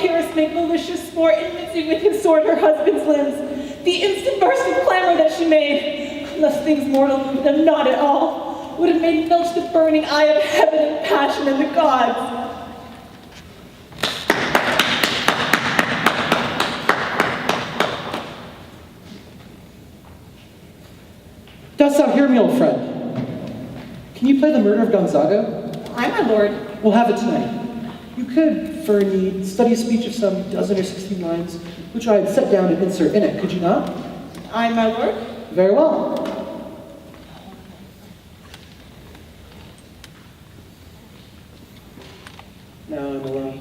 Pyrrhus make malicious sport in mincing with his sword her husband's limbs. The instant burst of clamor that she made, unless things mortal moved them not at all, would have made melch the burning eye of heaven and passion and the gods. Dost thou hear me, old friend? Can you play the murder of Gonzago? Aye, my lord. We'll have it tonight. You could, for a need, study a speech of some 12 or 16 lines, which I had set down and insert in it, could you not? Aye, my lord. Very well. Now I'm alone.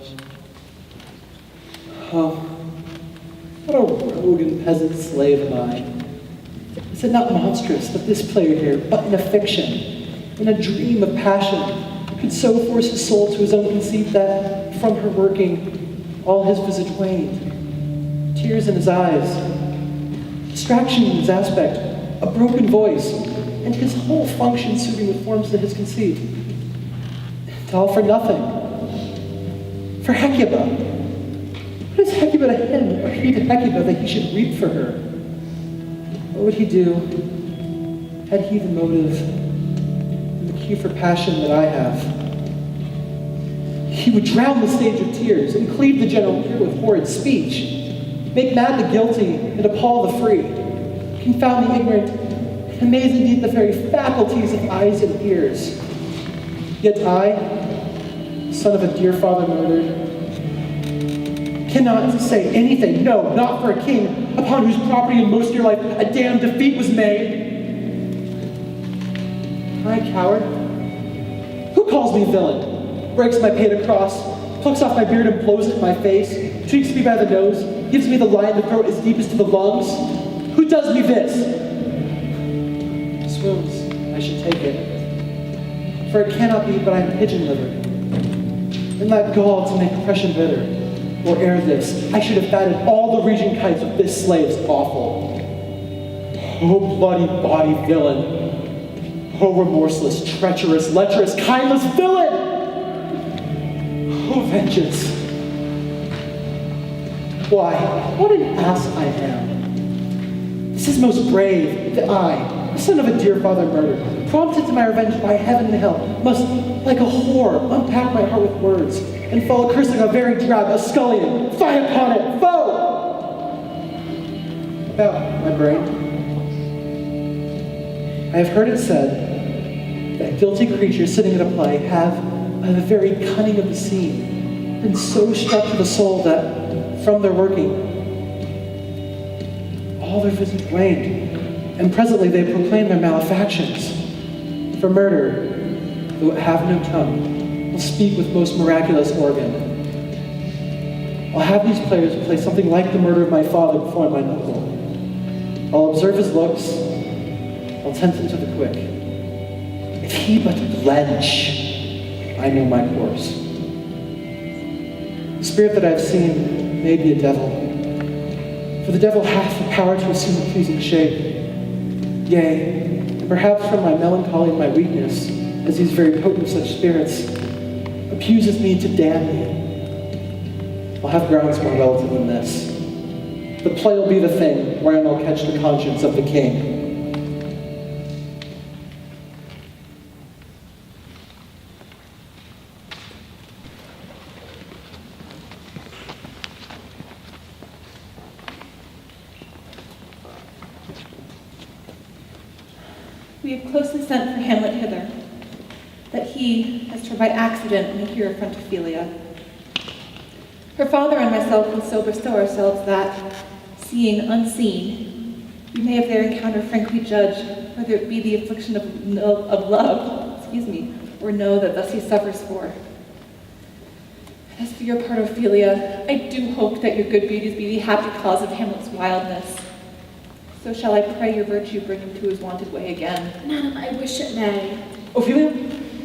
Oh, what a rogue and peasant slave am I. Is it not monstrous that this player here, but in a fiction, in a dream of passion, could so force his soul to his own conceit that, from her working, all his visage waned, tears in his eyes, distraction in his aspect, a broken voice, and his whole function suiting the forms to his conceit. And all for nothing. For Hecuba. What is Hecuba to him, or he to Hecuba, that he should weep for her? What would he do, had he the motive and the cue for passion that I have? He would drown the stage of tears and cleave the general ear with horrid speech, make mad the guilty and appall the free, confound the ignorant, and amaze indeed the very faculties of eyes and ears. Yet I, son of a dear father murdered, cannot say anything, no, not for a king, upon whose property and most dear life a damned defeat was made. I, coward? Who calls me villain? Breaks my painted cross, plucks off my beard and blows it in my face, tweaks me by the nose, gives me the lie in the throat as deep as to the lungs? Who does me this? Swoons, I should take it. For it cannot be but I'm pigeon-livered. And let gall to make oppression bitter. Or ere this, I should have fatted all the region kites of this slave's offal. Oh, bloody body villain! Oh, remorseless, treacherous, lecherous, kindless villain! Oh, vengeance! Why, what an ass I am! This is most brave that I, the son of a dear father murdered, prompted to my revenge by heaven and hell, must, like a whore, unpack my heart with words, and fall a cursing a very drab, a scullion, fie upon it, foe! About my brain. I have heard it said that guilty creatures sitting at a play have, by the very cunning of the scene, been so struck to the soul that, from their working, all their visage waned, and presently they proclaim their malefactions. For murder, though it have no tongue, will speak with most miraculous organ. I'll have these players play something like the murder of my father before my uncle. I'll observe his looks, I'll tempt him to the quick. If he but blench, I know my course. The spirit that I've seen may be a devil, for the devil hath the power to assume a pleasing shape. Yea, and perhaps from my melancholy and my weakness, as these very potent such spirits, accuses me to damn me. I'll have grounds more relative than this. The play will be the thing wherein I'll catch the conscience of the king. We have closely sent for Hamlet hither, that he, as to by accident, may hear affront Ophelia. Her father and myself will so bestow ourselves that, seeing unseen, we may of their encounter frankly judge whether it be the affliction of love, or know that thus he suffers for. And as for your part, Ophelia, I do hope that your good beauties be the happy cause of Hamlet's wildness. So shall I pray your virtue bring him to his wonted way again. Madam, I wish it may. Ophelia,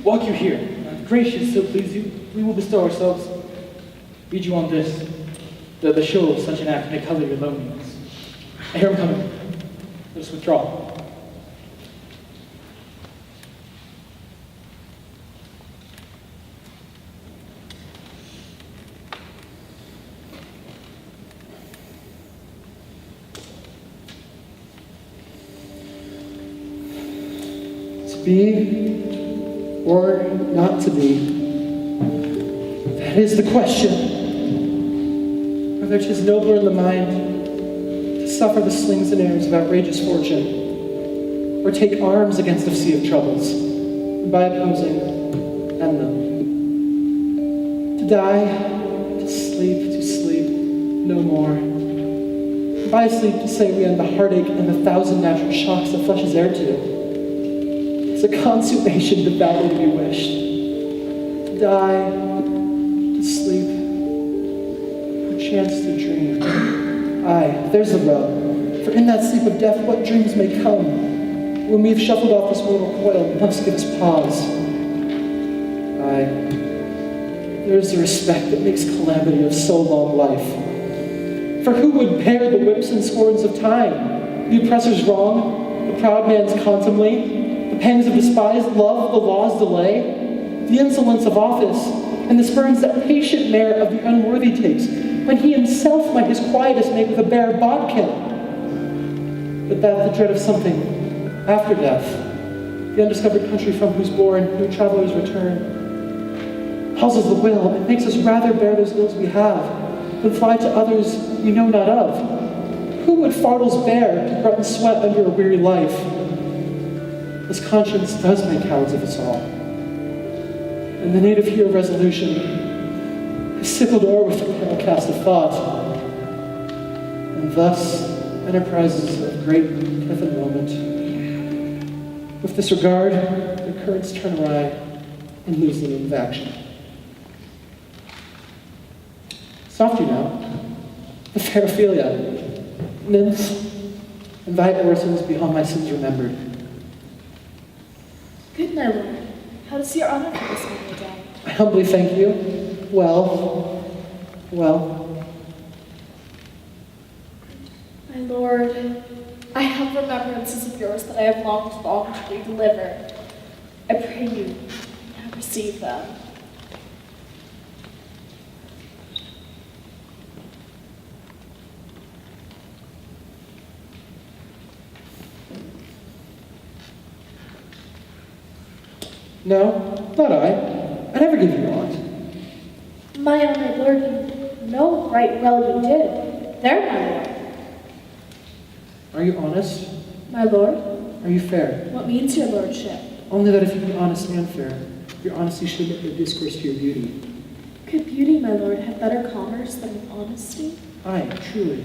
walk you here. Gracious, so please you, we will bestow ourselves. Read you on this. The show of such an act may color your loneliness. I hear him coming. Let us withdraw. be or not to be? That is the question. Whether 'tis nobler in the mind to suffer the slings and arrows of outrageous fortune, or take arms against a sea of troubles, and by opposing, end them. To die, to sleep no more. And by sleep to say we end the heartache and the thousand natural shocks that flesh is heir to. It's a consummation devoutly to be wished. To die, to sleep, chance to dream. Aye, there's the rub. For in that sleep of death, what dreams may come? When we've shuffled off this mortal coil, must give us pause. Aye, there's the respect that makes calamity of so long life. For who would bear the whips and scorns of time? The oppressor's wrong, the proud man's contumely, the pangs of despised love, the law's delay, the insolence of office, and the spurns that patient mayor of the unworthy takes, when he himself might his quietest make with a bare bodkin. But that the dread of something after death, the undiscovered country from whose bourne new travelers return, puzzles the will and makes us rather bear those ills we have than fly to others we know not of. Who would fardels bear to grunt and sweat under a weary life? This conscience does make cowards of us all. And the native hero resolution is sickled o'er with the pale cast of thought. And thus, enterprises of great pith and moment, with this regard, the currents turn awry and lose the name of action. Soft you now, the fair Ophelia, nymphs, and thy orisons beyond my sins remembered. Good, my lord. How does your honor for this many a day? I humbly thank you. Well. My lord, I have remembrances of yours that I have longed to re-deliver. I pray you, now receive them. No, not I. I never give you aught. My honored lord, you know right well you did. There, my lord. Are you honest? My lord, Are you fair? what means your lordship? Only that if you be honest and fair, your honesty should admit no discourse to your beauty. Could beauty, my lord, have better commerce than honesty? Aye, truly.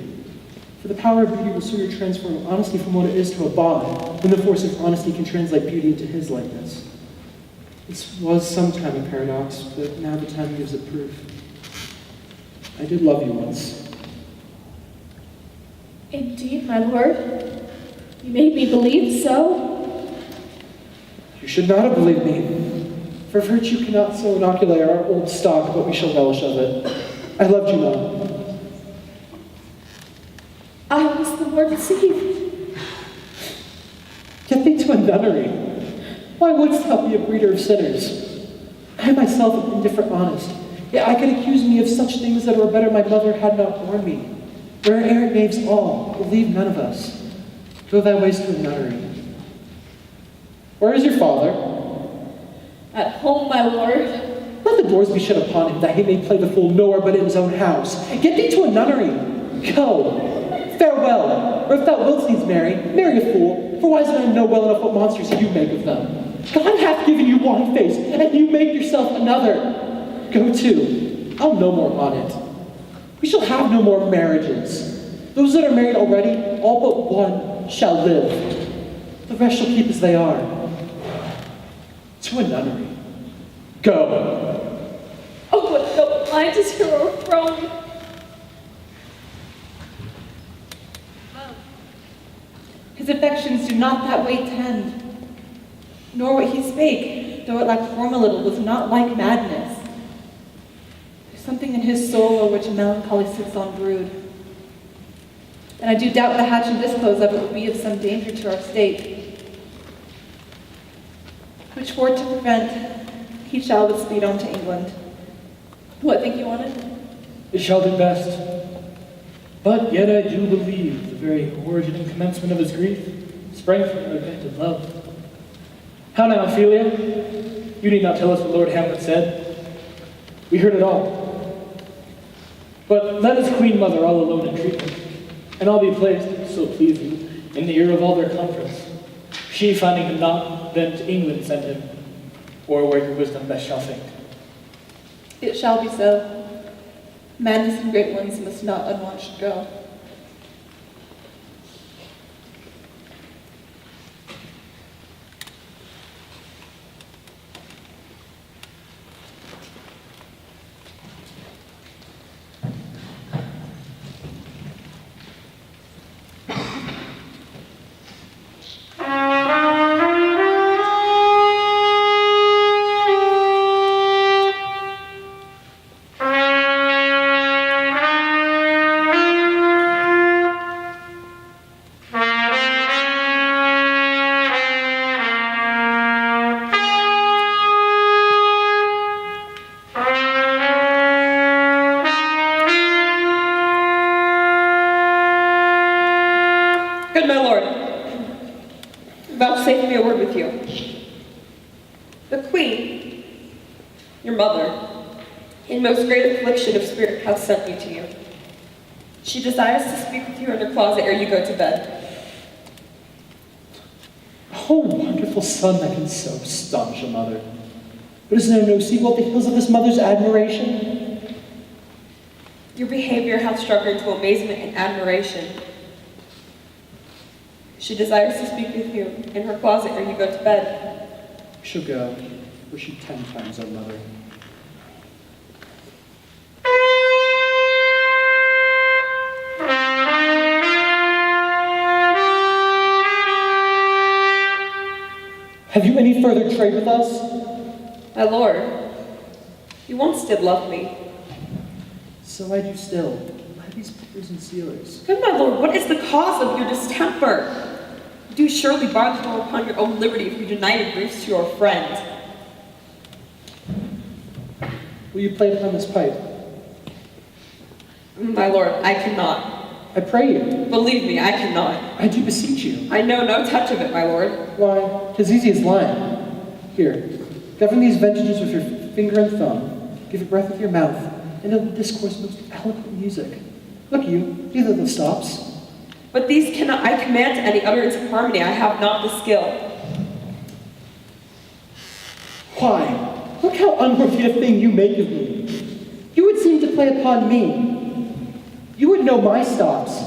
For the power of beauty will sooner transform honesty from what it is to a bond, than the force of honesty can translate beauty into his likeness. This was sometime a paradox, but now the time gives it proof. I did love you once. Indeed, my lord. You made me believe so. You should not have believed me. For virtue cannot so inoculate our old stock, but we shall relish of it. I loved you not. I was the more deceived. Get thee to a nunnery. Why wouldst thou be a breeder of sinners? I myself am indifferent honest, yet I could accuse me of such things that were better my mother had not borne me. We're errant knaves all, believe none of us. Go thy ways to a nunnery. Where is your father? At home, my lord. Let the doors be shut upon him, that he may play the fool nowhere but in his own house. Get thee to a nunnery. Go. Farewell. Or if thou wilt needs marry a fool, for wise men know well enough what monsters you make of them. God hath given you one face, and you make yourself another. Go to. I'll no more on it. We shall have no more marriages. Those that are married already, all but one, shall live. The rest shall keep as they are. To a nunnery. Go. Oh, what no mind is here overthrown. His affections do not that way tend, nor what he spake, though it lacked form a little, was not like madness. There's something in his soul o'er which a melancholy sits on brood. And I do doubt the hatch and disclose of it would be of some danger to our state, which for to prevent, he shall with speed on to England. What think you on it? It shall do best. But yet I do believe the very origin and commencement of his grief sprang from unrepented love. How now, Ophelia? You need not tell us what Lord Hamlet said. We heard it all. But let his queen mother all alone entreat him, and I'll be placed, so please you, in the ear of all their conference. She, finding him not, then to England send him, or where your wisdom best shall think. It shall be so. Madness and great ones must not unwatched go. Good my lord, vouchsafe me a word with you. The queen, your mother, in most great affliction of spirit hath sent me to you. She desires to speak with you in her closet ere you go to bed. Oh, wonderful son that can so astonish a mother. But is there no sequel at the heels of this mother's admiration? Your behavior hath struck her into amazement and admiration. She desires to speak with you in her closet ere you go to bed. She'll go, were she 10 times our mother. Have you any further trade with us? My lord, you once did love me. So I do still. By these pickers and sealers. Good my lord, what is the cause of your distemper? You do surely bar the door upon your own liberty if you deny your griefs to your friend. Will you play upon this pipe? My lord, I cannot. I pray you. Believe me, I cannot. I do beseech you. I know no touch of it, my lord. Why, 'tis easy as lying. Here, govern these ventages with your finger and thumb. Give it breath with your mouth, and it will discourse most eloquent music. Look you, these are the stops. But these cannot I command to any utterance of harmony. I have not the skill. Why, look how unworthy a thing you make of me. You would seem to play upon me. You would know my stops.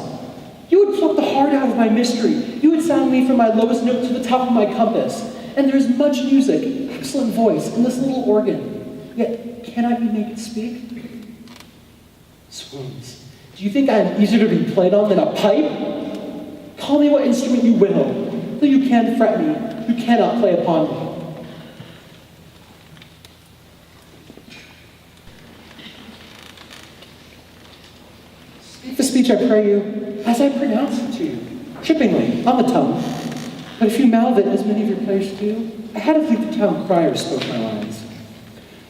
You would pluck the heart out of my mystery. You would sound me from my lowest note to the top of my compass. And there is much music, excellent voice, in this little organ. Yet, cannot you make it speak? Swoons. Do you think I am easier to be played on than a pipe? Call me what instrument you will. Though you can fret me, you cannot play upon me. Speak the speech, I pray you, as I pronounce it to you, trippingly, on the tongue. But if you mouth it, as many of your players do, I had to think the town crier spoke my lines.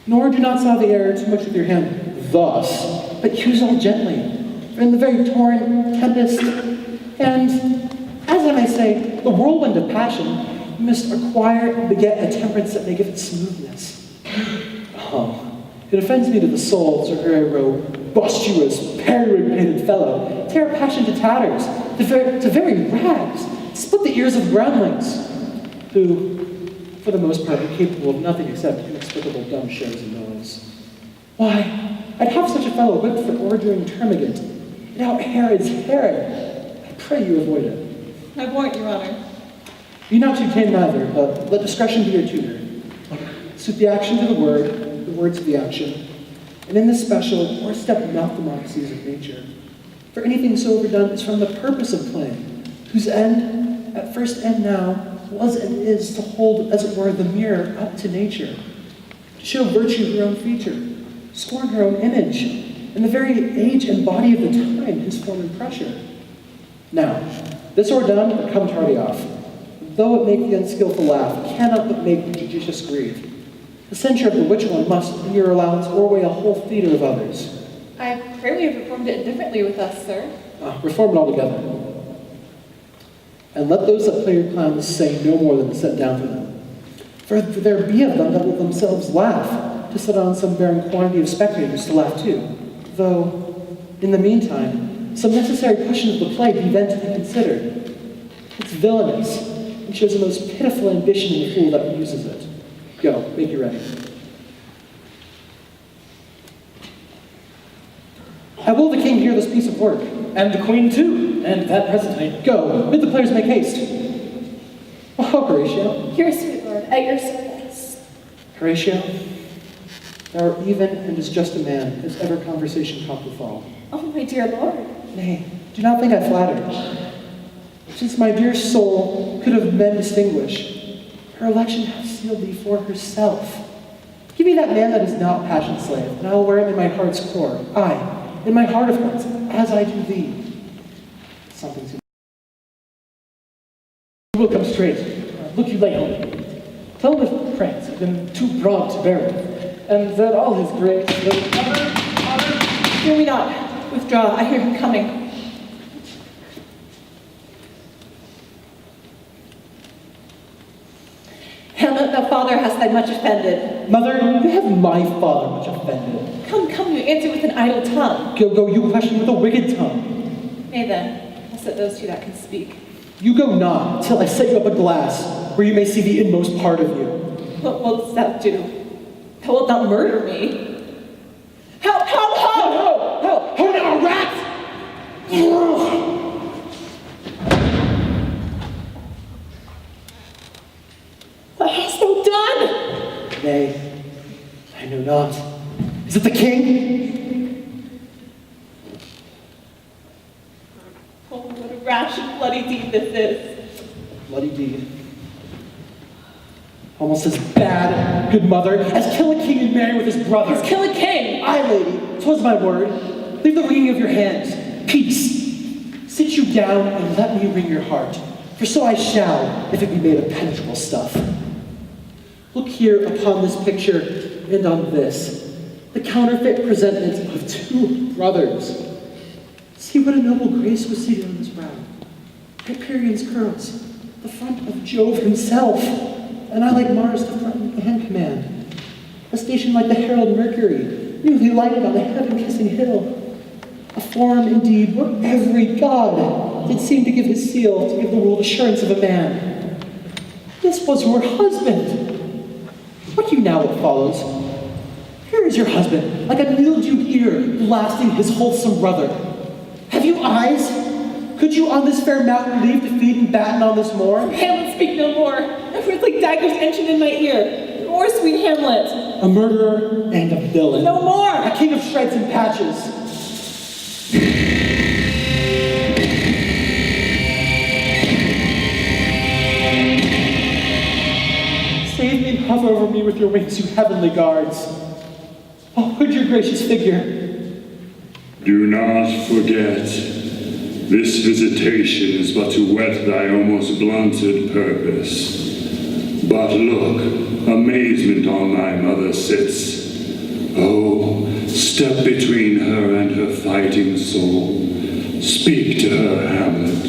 Nor do not saw the air too much with your hand thus, but use all gently, for in the very torrent, tempest, and, as I may say, the whirlwind of passion, you must acquire and beget a temperance that may give it smoothness. Oh, it offends me to the soul, Sir Hero, bostuous, periwigged fellow, tear passion to tatters, to very rags, split the ears of groundlings, who, for the most part, are capable of nothing except inexplicable dumb shows and noise. Why, I'd have such a fellow whipped for ordering termagant, and out Herod's Herod. I pray you avoid it. I warrant, Your Honor. Be not too tame neither, but let discretion be your tutor. Suit the action to the word to the action, and in this special, o'erstep not the modesties of nature. For anything so overdone is from the purpose of playing, whose end, at first and now, was and is to hold, as it were, the mirror up to nature, to show virtue her own feature, scorn her own image, and the very age and body of the time his form and pressure. Now, this o'erdone, but come tardy off, though it make the unskillful laugh, cannot but make the judicious grieve. The censure of the which one must, in your allowance, o'erweigh a whole theatre of others. I pray we have performed it differently with us, sir. Reform it altogether. And let those that play your clowns say no more than is set down for them. For there be of them that will themselves laugh, to set on some barren quantity of spectators to laugh too. Though, in the meantime, some necessary portion of the play be vented and considered. It's villainous, and shows the most pitiful ambition in the fool that uses it. Go, make you ready. How will the king hear this piece of work? And the queen too, and that presently. Go, bid the players make haste. Oh, Horatio. Here, sweet lord, at your service. Horatio, thou art even and as just a man as ever conversation caught withal. Oh, my dear lord. Nay, do not think I flatter. Since my dear soul could of men distinguish, her election hath sealed thee for herself. Give me that man that is not passion slave, and I will wear him in my heart's core, aye, in my heart of hearts, as I do thee. Something to You will come straight. Look you lay home. Tell him that France has been too broad to bear with, and that all his grace will Hear me not. Withdraw. I hear him coming. Hamlet, thou father hast thy much offended. Mother, you have my father much offended. Come, you answer with an idle tongue. Go, you question with a wicked tongue. Nay then, I'll set those two that can speak. You go not, till I set you up a glass, where you may see the inmost part of you. What wilt thou do? Thou wilt not murder me. Help! Help, now, rat! What hast thou done? Nay, I know not. Is it the king? Oh, what a rash and bloody deed this is. Bloody deed. Almost as bad, good mother, as kill a king and marry with his brother. Let's kill a king! Aye, lady, 'twas my word. Leave the wringing of your hands. Peace. Sit you down and let me wring your heart, for so I shall, if it be made of penetrable stuff. Look here upon this picture and on this, the counterfeit presentment of two brothers. See what a noble grace was seated on his brow. Hyperion's curls, the front of Jove himself, and I like Mars the front and command. A station like the herald Mercury, newly lighted on the heaven-kissing hill. A form, indeed, where every god did seem to give his seal to give the world assurance of a man. This was your husband. What you now what follows? Here is your husband, like a mildewed ear, blasting his wholesome brother. Have you eyes? Could you on this fair mountain leave to feed and batten on this moor? Hamlet, speak no more. Words like daggers entering in my ear. No more, sweet Hamlet. A murderer and a villain. No more. A king of shreds and patches. Save me and hover over me with your wings, you heavenly guards. Oh, would your gracious figure. Do not forget, this visitation is but to whet thy almost blunted purpose. But look, amazement on thy mother sits. Oh, step between her and her fighting soul. Speak to her, Hamlet.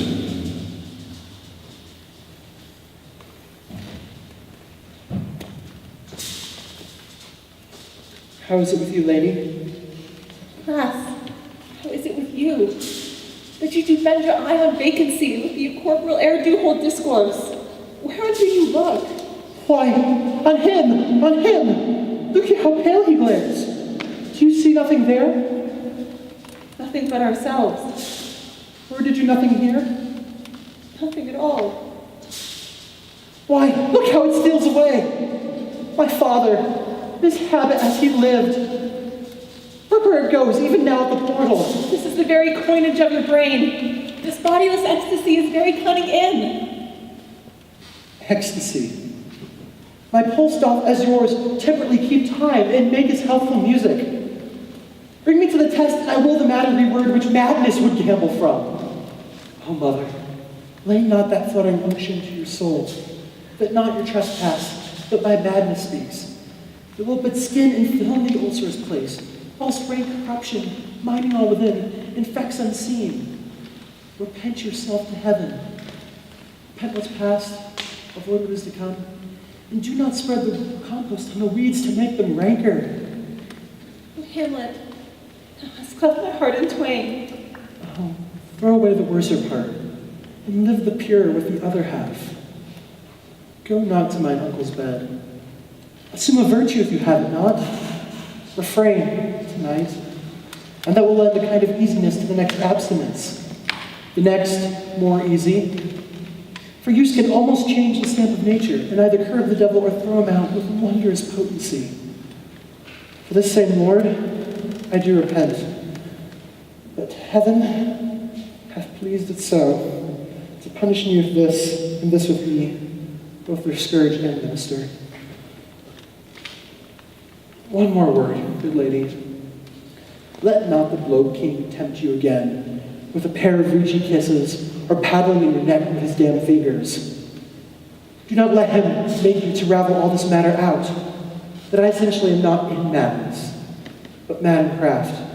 How is it with you, lady? Alas, how is it with you? That you do bend your eye on vacancy and with the corporal air do hold discourse. Where do you look? Why, on him! Look at how pale he glares. Do you see nothing there? Nothing but ourselves. Or did you nothing hear? Nothing at all. Why, look how it steals away! My father, his habit as he lived. Look where it goes, even now at the portal. This is the very coinage of your brain. This bodiless ecstasy is very cunning in. Ecstasy. My pulse doth as yours temperately keep time and make his healthful music. Bring me to the test, and I will the matter reword which madness would gamble from. Oh, mother, lay not that fluttering unction to your soul, that not your trespass, but my madness speaks. It will but skin and film the ulcerous place, whilst rank corruption, mining all within, infects unseen. Repent yourself to heaven. Repent what's past, avoid what is to come. And do not spread the compost on the weeds to make them ranker. Oh, Hamlet, thou hast cleft my heart in twain. Oh, throw away the worser part, and live the pure with the other half. Go not to mine uncle's bed. Assume a virtue if you have it not. Refrain tonight, and that will lend a kind of easiness to the next abstinence. The next, more easy. For use can almost change the stamp of nature, and either curb the devil or throw him out with wondrous potency. For this same Lord, I do repent. But heaven hath pleased it so, to punish me with this, and this with me, both their scourge and minister. One more word, good lady. Let not the Blow King tempt you again with a pair of reaching kisses or paddling in your neck with his damn fingers. Do not let him make you to ravel all this matter out, that I essentially am not in madness, but mad in craft.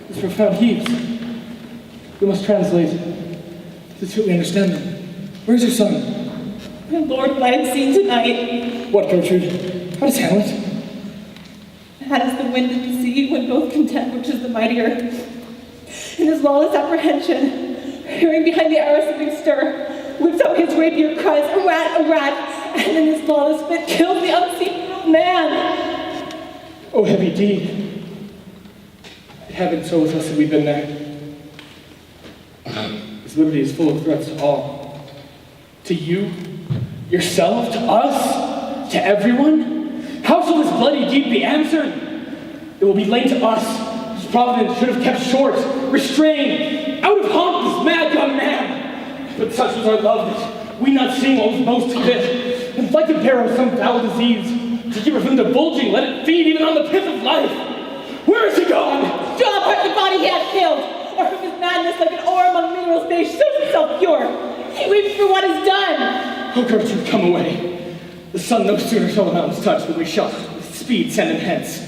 These profound heaves. We must translate to see what we understand them. Where's your son? My lord, what I have seen tonight. What, Gertrude? How does Hamlet? Mad as the wind and the sea, when both contend which is the mightier. In his lawless apprehension, hearing behind the arrow something stir, whips out his rapier, cries, a rat, and in his lawless fit kills the unseen man. Oh, heavy deed. Heaven so with us that we've been there. His liberty is full of threats to all. To you, yourself, to us, to everyone. How shall this bloody deed be answered? It will be laid to us, whose providence should have kept short, restrained, out of hump this mad young man. But such was our love that we not seeing what was most fit, and like the bear of some foul disease, to keep her from divulging, let it feed even on the pith of life. Where is he gone? Draw apart the body he hath killed, or from his madness like an ore among minerals may shows himself pure. He weeps for what is done. Oh, Gertrude, come away. The sun no sooner shall the mountains touch than we shall with speed send him hence.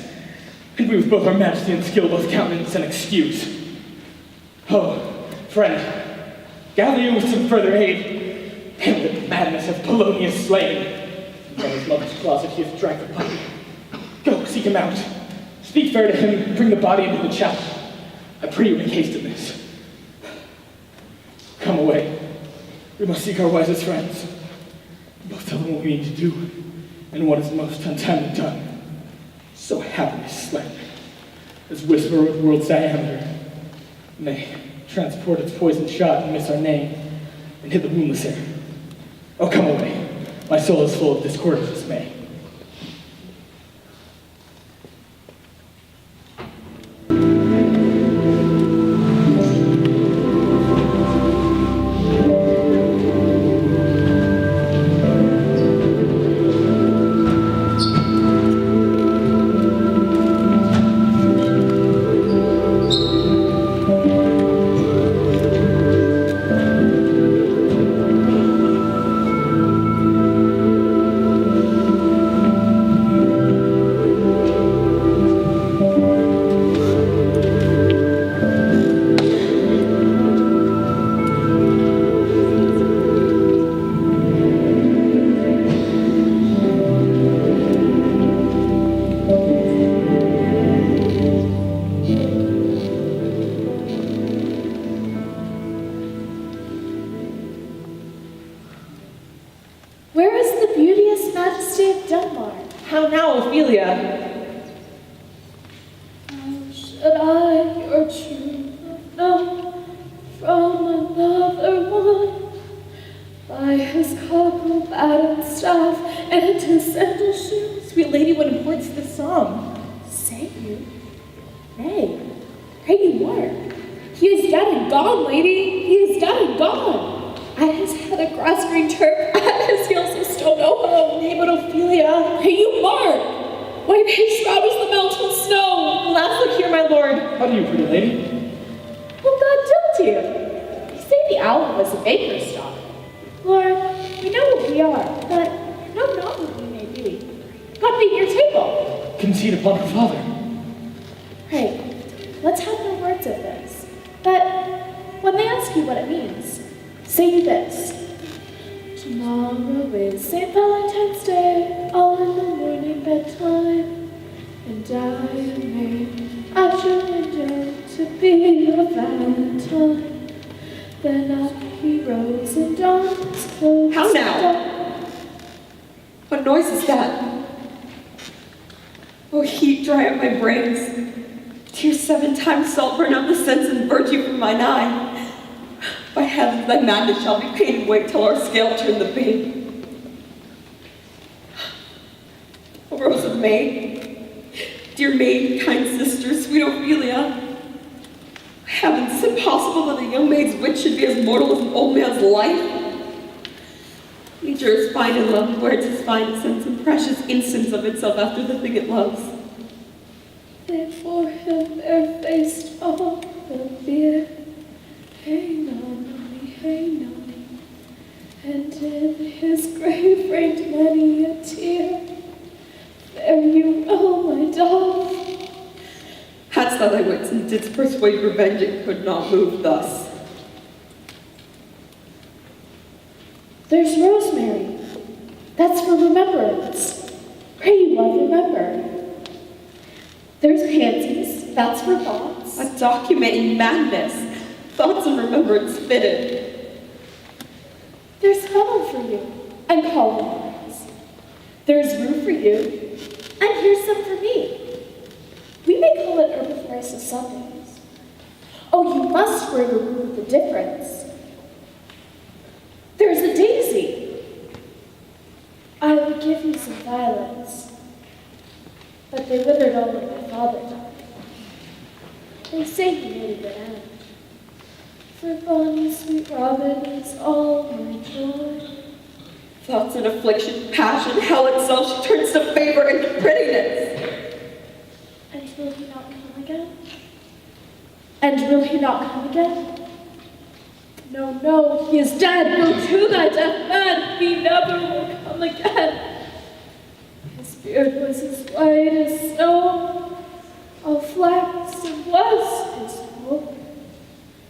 And we with both our majesty and skill both countenance and excuse. Oh, friend, gather you with some further aid. Him that madness hath Polonius slain. And from his mother's closet he hath dragged the puppy. Go, seek him out. Speak fair to him, and bring the body into the chapel. I pray you make haste in this. Come away. We must seek our wisest friends. Both tell them what we need to do, and what is most untimely done. So happily slain, as whisper with world's diameter, may transport its poisoned shot and miss our name, and hit the woundless air. Oh, come away. My soul is full of discord and dismay. Where is the beauteous majesty of Denmark? How now, Ophelia? How should I your true love know from another one? By his cockle battened staff and his sandal shoes. Sweet lady, what imports this song? Say you? Nay, pray you more. He is dead and gone, lady. He is dead and gone. At his head a grass-green turf, at his heels a stone home. Nay, but Ophelia. Hey, you mark! White hay shroud is the melted snow. Alas, look here, my lord. How do you, pretty lady? Well, God told you. You say the owl was a baker's daughter. Lord, we know what we are, but no not what we may be. God made your table. Conceit upon her father. Pray, let's have no words of this. But when they ask you what it means, say you this. Tomorrow is St. Valentine's Day, all in the morning bedtime, and I am made at your window to be your Valentine. Then up he rose and donned his clothes. How now? What noise is that? Oh, heat dry up my brains. Tears 7 times salt burn out the sense and virtue from mine eye. By heavens, thy madness shall be paid and wait till our scale turn the beam. O Rose of May, dear maid, kind sister, sweet Ophelia, heavens, is it possible that a young maid's wit should be as mortal as an old man's life? Nature is fine in love, where it is fine sense and precious instance of itself after the thing it loves. Before him bare-faced all the fear. Hey nonny, and in his grave rained many a tear. Fare you well, my dove. Hadst thou thy wits and didst persuade revenge, it could not move thus. There's rosemary. That's for remembrance. Pray you, love, remember. There's pansies. That's for thoughts. A document in madness. Thoughts and remembrance fitted. There's fennel for you, and collards. There's rue for you, and here's some for me. We may call it herbivorous Sundays. Oh, you must bring a rue with a difference. There's a daisy. I would give you some violets, but they withered all when my father died. They say he made a good end. For bonny sweet robin is all my joy. Thoughts and affliction, passion, hell itself, she turns to favor and to prettiness. And will he not come again? And will he not come again? No, no, he is dead. Go to thy deathbed. He never will come again. His beard was as white as snow, all flax and was his hope.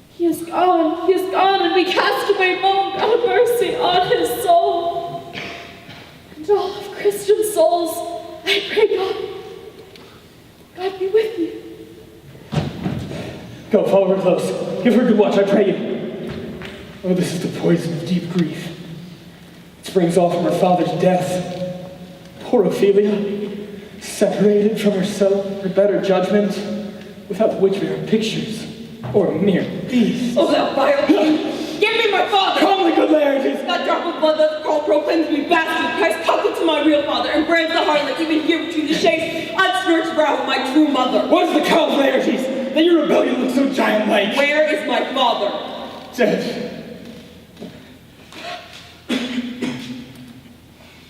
He is gone, and we cast away moan, God mercy on his soul. And all of Christian souls, I pray God be with you. Go, follow her close. Give her good watch, I pray you. Oh, this is the poison of deep grief. It springs all from her father's death. Poor Ophelia, separated from herself, her better judgment, without which we are pictures, or mere beasts. Oh, thou vile king, give me my father! Calmly, good Laertes! That drop of blood that the call proclaims me bastard, Christ coupled to my real father, and brands the harlot even here between the shades, on Snurt's brow of my true mother. What's the cause, Laertes, that your rebellion looks so giant-like? Where is my father? Dead.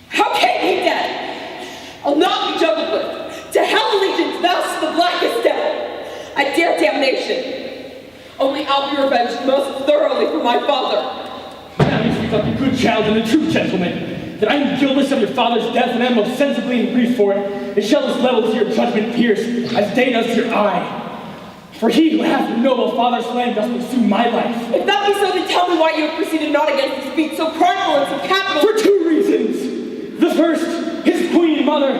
How came he dead? I'll not be juggled with. To hell allegiance, thou's the blackest devil. I dare damnation. Only I'll be revenged most thoroughly for my father. Now you speak like a good child and a true gentleman. That I am guiltless of your father's death and am most sensibly in grief for it. It shall as level to your judgment pierce, as day does to your eye. For he who hath the noble father slain doth pursue my life. If that be so, then tell me why you have proceeded not against his feet, so prideful and so capital. For 2 reasons. The first, his queen mother,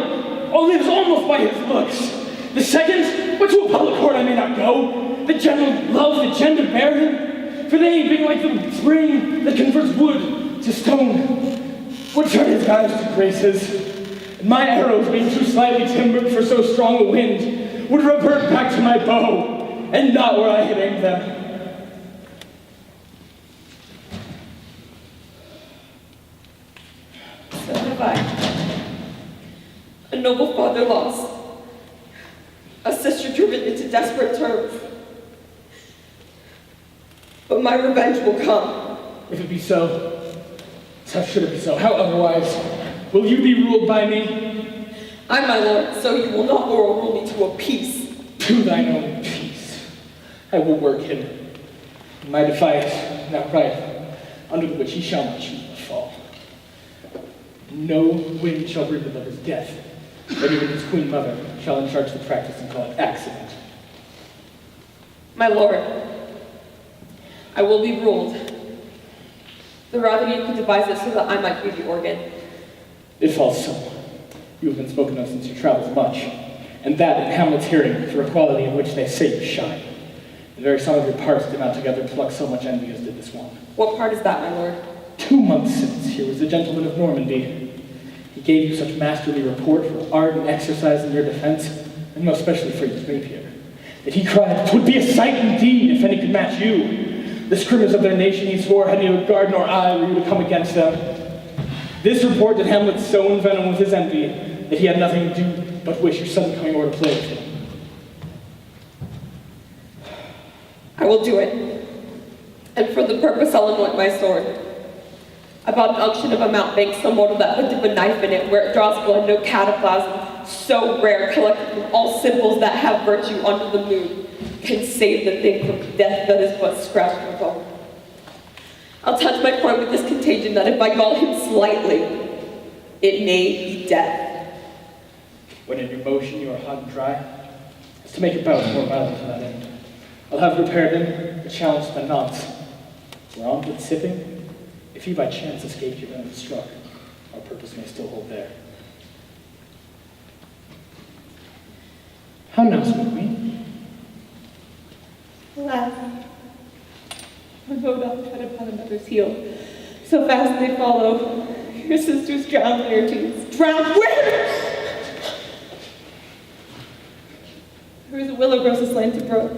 lives almost by his looks. The second, but to a public court I may not go. The general love the gender bear him, for they, being like the spring that converts wood to stone, would turn his guise to graces, and my arrows, being too slightly timbered for so strong a wind, would revert back to my bow, and not where I had aimed them. So have I. A noble father lost. A sister driven into desperate terms. But my revenge will come. If it be so, how should it be so? How otherwise? Will you be ruled by me? I, my lord, so you will not rule me to a peace. To thine own peace. I will work him. My defiance, now right, under the which he shall not choose but fall. No wind shall bring the lover's death, but even his queen mother shall in charge the practice and call it accident. My lord, I will be ruled. The rather you could devise it so that I might be the organ. It falls so. You have been spoken of since your travels much, and that in Hamlet's hearing for a quality in which they say you shine. The very sum of your parts did not together pluck so much envy as did this one. What part is that, my lord? 2 months since, here was the gentleman of Normandy. He gave you such masterly report for art and exercise in your defense, and most especially for your rapier, that he cried, "'Twould be a sight indeed if any could match you. The scrimmers of their nation, he swore, had neither guard nor eye were you to come against them. This report did Hamlet so envenom with his envy that he had nothing to do but wish your sudden coming over to play with him." I will do it. And for the purpose I'll anoint my sword. About an unction of a mountebank, some mortal that would dip a knife in it, where it draws blood, no cataplasm, so rare, collected from all simples that have virtue under the moon, can save the thing from death that is but scratched with bone. I'll touch my point with this contagion that if I gall him slightly, it may be death. When in your motion you are hot and dry, as to make your bouts more violent to that end. I'll have repaired him, a challenge to the knots. Whereon with sipping, if he by chance escaped you and was struck, our purpose may still hold there. How now, sweet queen? Alas, one bow doth tread upon another's heel. So fast they follow. Your sisters drown Laertes. Drowned where? There is a willow grows aslant to brook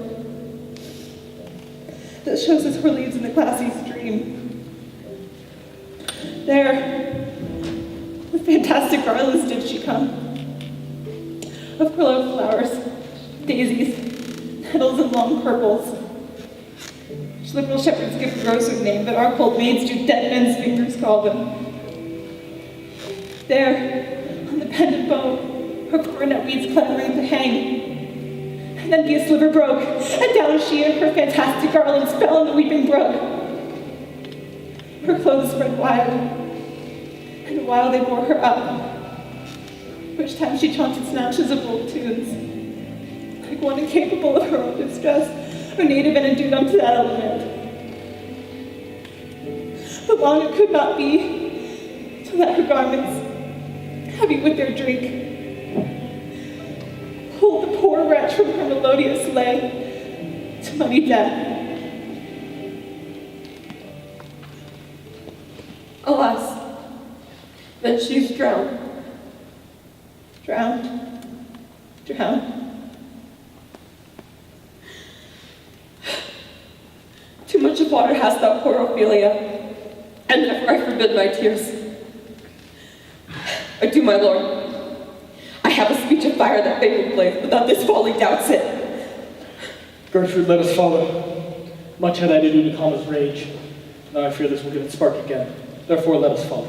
that shows us her leaves in the glassy stream. There, with fantastic garlands did she come, of curled flowers, daisies, petals, and long purples. Which liberal shepherds give a grosser name, but our cold maids do dead men's fingers call them. There, on the pendant bow, her coronet weeds clambering to hang. And then the sliver broke, and down she and her fantastic garlands fell in the weeping brook. Her clothes spread wide, and while they bore her up, which time she chaunted snatches of old tunes, like one incapable of her own distress, or native and endued unto that element. But long it could not be, till that her garments, heavy with their drink, pulled the poor wretch from her melodious lay to muddy death. Alas, then she's drowned. Drowned. Too much of water hast thou, poor Ophelia, and therefore I forbid my tears. Adieu, my lord. I have a speech of fire that they will play, but that this folly doubts it. Gertrude, let us follow. Much had I to do to calm his rage. Now I fear this will give it spark again. Therefore, let us follow.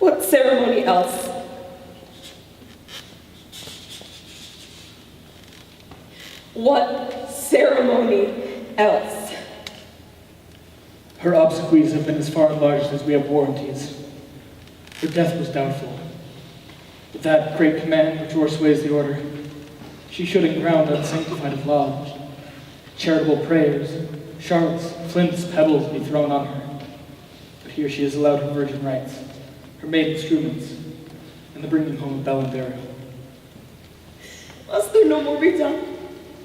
What ceremony else? What ceremony else? Her obsequies have been as far enlarged as we have warranties. Her death was doubtful. With that great command which o'ersways the order, she should in ground unsanctified have lodged. Charitable prayers, shards, flints, pebbles be thrown on her. But here she is allowed her virgin rites, her maiden instruments, and the bringing home of bell and burial. Must there no more be done?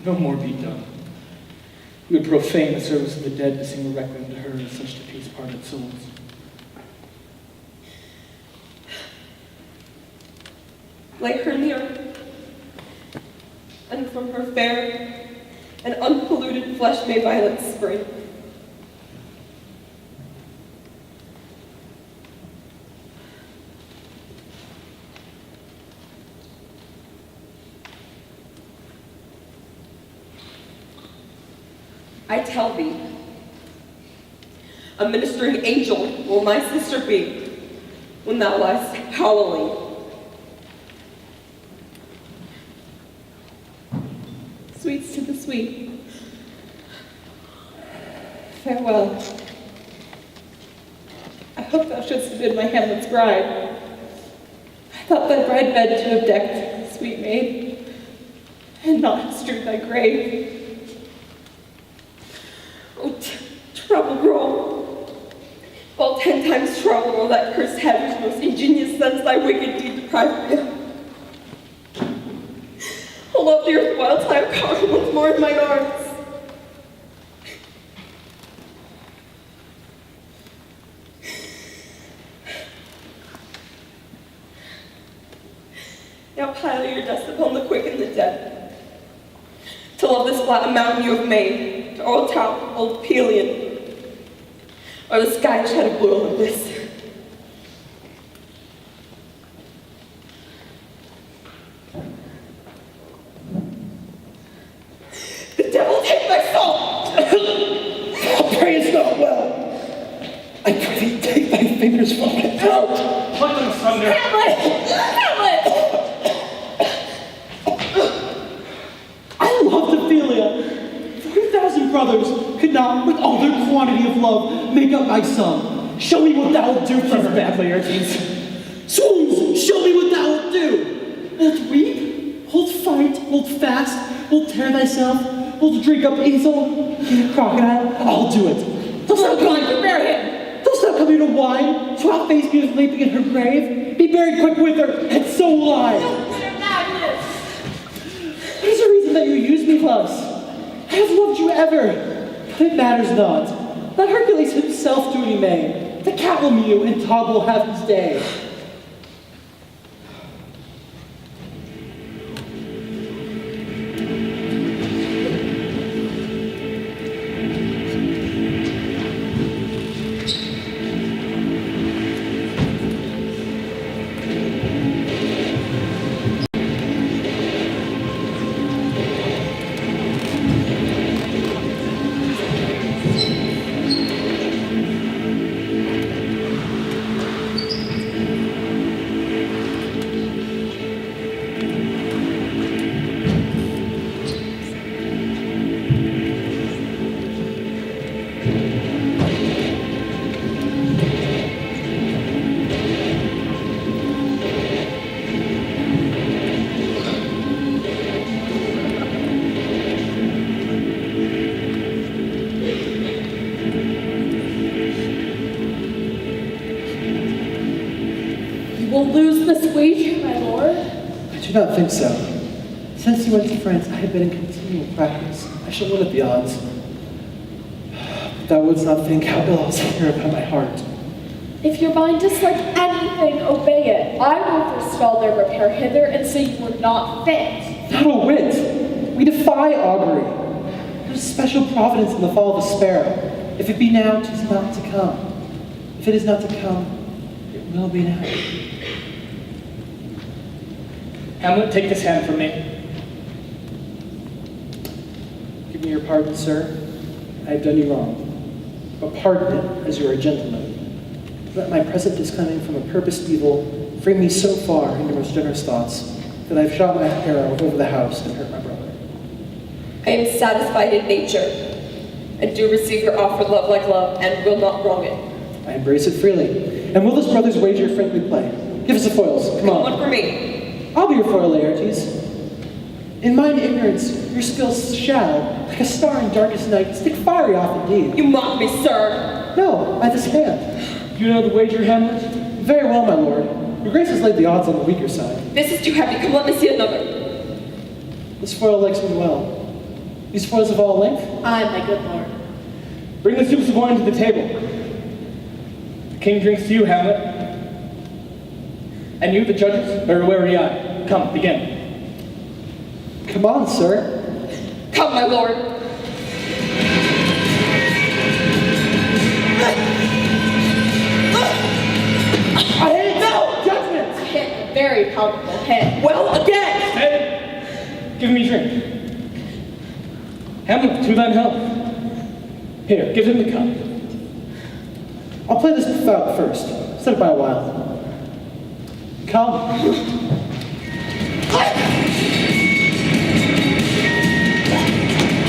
No more be done. We would profane the service of the dead to sing a requiem to her as such to peace parted souls. Lay her near, and from her fair and unpolluted flesh may violets spring. I tell thee, a ministering angel will my sister be when thou liest howling. Sweets to the sweet. Farewell. I hope thou shouldst have been my Hamlet's bride. I thought thy bride bed to have decked, sweet maid, and not have strewed thy grave. Oh, trouble roll. While 10 times trouble roll that cursed head whose most ingenious sense thy wicked deed deprived me of. Hold up the earth while till I have caught her once more in mine arms. Now pile your dust upon the quick and the dead. Till of this flat mountain you have made, to old town, old Pelion, or the sky which had a blue Olympus. The devil take my soul! I pray it's not well. I pray thee take thy fingers from my throat. Pluck them asunder. Hamlet! Hamlet! I loved Ophelia. 3,000 brothers could not, with all their quantity of love, make up my son. Show me what thou wilt do for her. Bad Laertes. Swoons, show me what thou wilt do. Wilt weep? Wilt fight? Wilt fast? Wilt tear thyself? Wilt drink up easel? Be a crocodile? I'll do it. Dost thou come? Prepare him! Dost thou come here to whine? To outface me with leaping in her grave? Be buried quick with her, and so will I. What is the reason that you use me thus? I have loved you ever, but it matters not. Let Hercules himself do what he may. The cat will mew, and Tob will have his day. Will lose this wager, my lord. I do not think so. Since you went to France, I have been in continual practice. I shall win at the odds. But thou wouldst not think how ill I was here upon my heart. If your mind dislikes anything, obey it. I will forestall their repair hither and say you were not fit. Not a whit. We defy augury. There's a special providence in the fall of a sparrow. If it be now, 'tis not to come. If it is not to come, it will be now. Hamlet, take this hand from me. Give me your pardon, sir. I have done you wrong. But pardon it, as you are a gentleman. Let my present disclaiming from a purposed evil frame me so far into most generous thoughts that I've shot my arrow over the house and hurt my brother. I am satisfied in nature, and do receive your offered love like love, and will not wrong it. I embrace it freely. And will this brother's wager frankly play? Give us the foils, come on. One for me. I'll be your foil, Laertes. In mine ignorance, your skills shall, like a star in darkest night, stick fiery off indeed. You mock me, sir. No, by this hand. You know the wager, Hamlet? Very well, my lord. Your grace has laid the odds on the weaker side. This is too heavy. Come, let me see another. This foil likes me well. These foils of all length? Aye, my good lord. Bring the soups of wine to the table. The king drinks to you, Hamlet. And you, the judges, bear wary eye. Come, begin. Come on, sir. Come, my lord. I hate no judgment! I hit a very palpable hit. Well, again. Hey, give me a drink. Hamlet, to thine health. Here, give him the cup. I'll play this out first. Set it by a while. Come.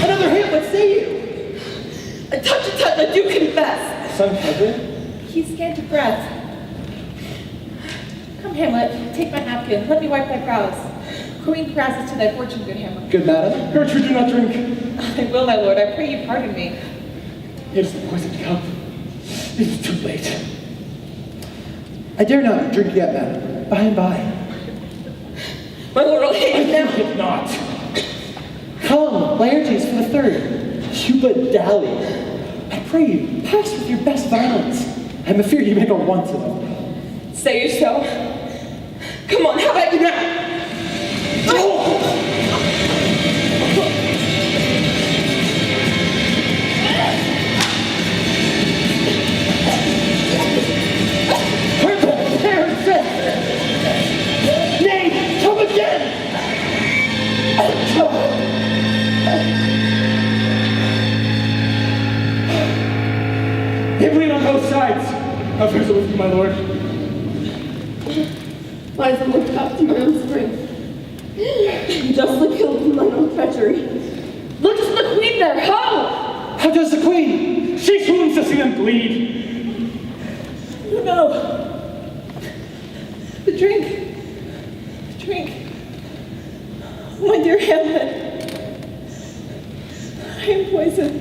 Another hit, what say you? A touch, I do confess. Son Hedwig? He's scared to breath. Come, Hamlet, take my napkin. Let me wipe thy brows. Queen grasses to thy fortune, good Hamlet. Good madam. Gertrude, do not drink. I will, my lord. I pray you pardon me. Here's the poisoned cup. It is too late. I dare not drink yet, madam. By and by. My lord, I'll hate you I now. think it not. Come, Laertes for the third. You but dally. I pray you, pass with your best violence. I'm afeard you make a want of them. Say you so. Come on, how about you now? Nay, come again! They bleed on both sides. How fares it with you, my lord? Lies on the cup to my own strength. Justly killed from mine own treachery. Look to the queen there, how? How does the queen? She swoons to see them bleed. No. The drink. The drink. My dear Hamlet. I am poisoned.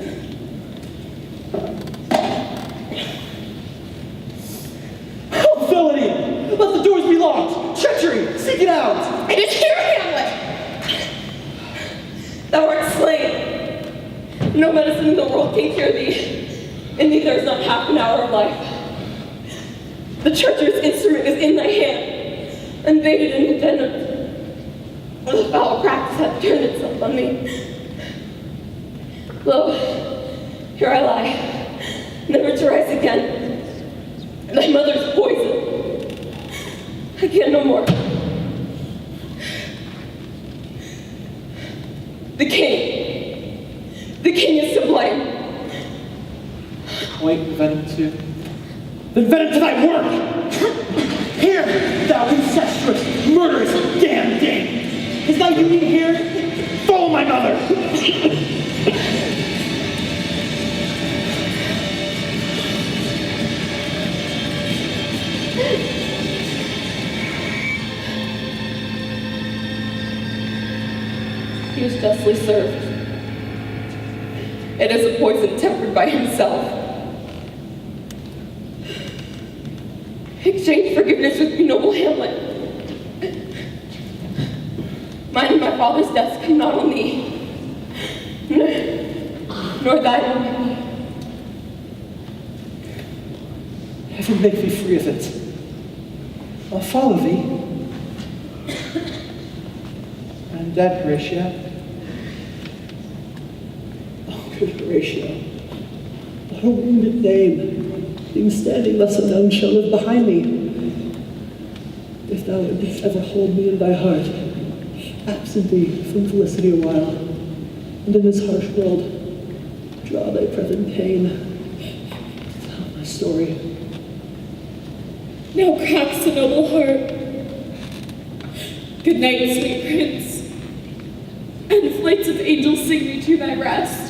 Oh, villainy! Let the doors be locked! Treachery! Seek it out! It is here, Hamlet. Thou art slain. No medicine in the world can cure thee. In thee there is not half an hour of life. The treacherous instrument is in thy hand, invaded and envenomed. The foul practice hath turned itself on me. Lo, here I lie, never to rise again. Thy mother's poison. I can no more. The king is to blame. Wait, venom too. Then venom to thy work! Here, thou incestuous, murderous, damned thing! Is thy union here? Follow my mother! He was justly served. It is a poison tempered by himself. Exchange forgiveness with me, noble Hamlet. Mine and my father's deaths come not on thee, nor thine on me. Heaven make thee free of it. I'll follow thee. I'm dead, Horatio. Oh, good Horatio. What a wounded name, being standing thus unknown, shall live behind me. If thou wouldst ever hold me in thy heart, absent thee from felicity a while, and in this harsh world, draw thy present pain. Tell my story. now cracks a noble heart. Good night, sweet prince, and flights of angels sing me to thy rest.